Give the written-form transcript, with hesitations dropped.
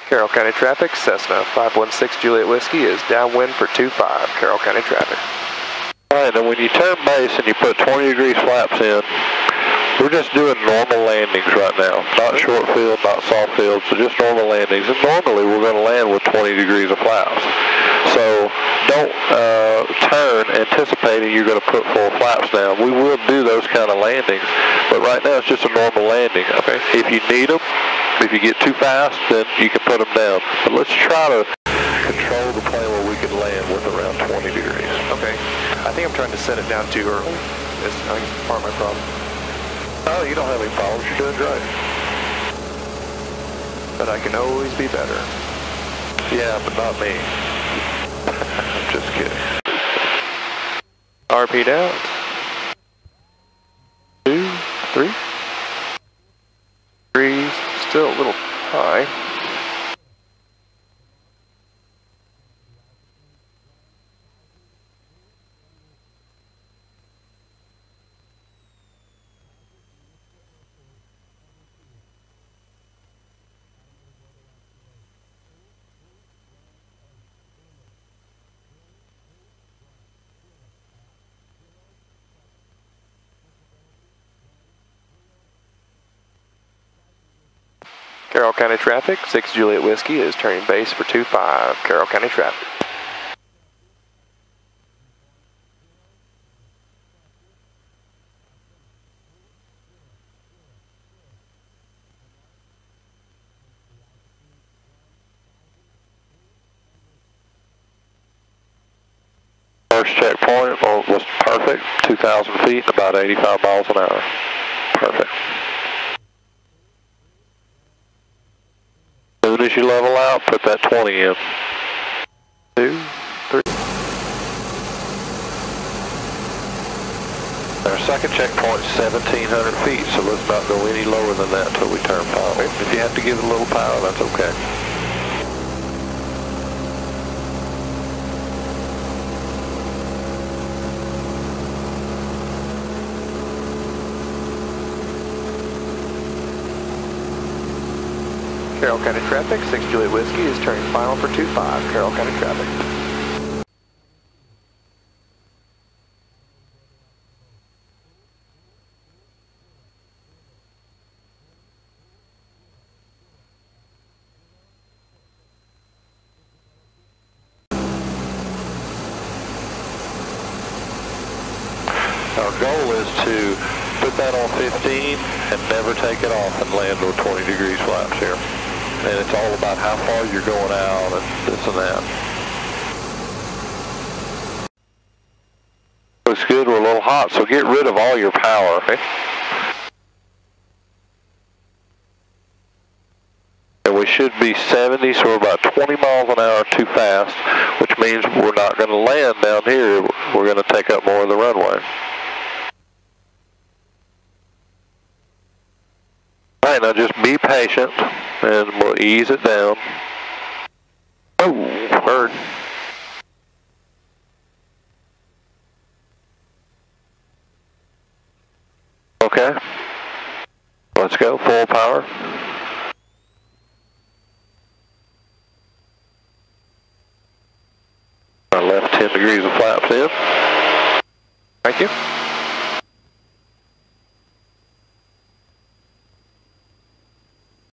Carroll County traffic, Cessna 516 Juliet Whiskey is downwind for 25, Carroll County traffic. Alright, now when you turn base and you put 20 degrees flaps in, we're just doing normal landings right now. Not short field, not soft field, so just normal landings. And normally we're going to land with 20 degrees of flaps. So don't turn anticipating you're going to put full flaps down. We will do those kind of landings, but right now it's just a normal landing. Okay. If you need them, if you get too fast, then you can put them down. But let's try to control the plane where we can land with around 20 degrees. Okay. I think I'm trying to set it down too early. I think it's part of my problem. Oh, you don't have any problems. You're doing great. But I can always be better. Yeah, but not me. I'm just kidding. RP down. 2, 3. 3's still a little high. Carroll County traffic, 6 Juliet Whiskey is turning base for 25, Carroll County traffic. First checkpoint was perfect, 2,000 feet and about 85 miles an hour. Perfect. As soon as you level out, put that 20 in. 2, 3. Our second checkpoint is 1,700 feet, so let's not go any lower than that until we turn power. If you have to give it a little power, that's okay. Carroll County traffic, 6 Juliet Whiskey is turning final for 25, Carroll County traffic. Our goal is to put that on 15 and never take it off and land with 20 degrees flaps here. And it's all about how far you're going out and this and that. Looks good, we're a little hot, so get rid of all your power. Okay? And we should be 70, so we're about 20 miles an hour too fast, which means we're not going to land down here. We're going to take up more of the runway. Alright, now just be patient, and we'll ease it down. Oh, bird. Okay. Let's go, full power. Our left 10 degrees of flaps in. Thank you.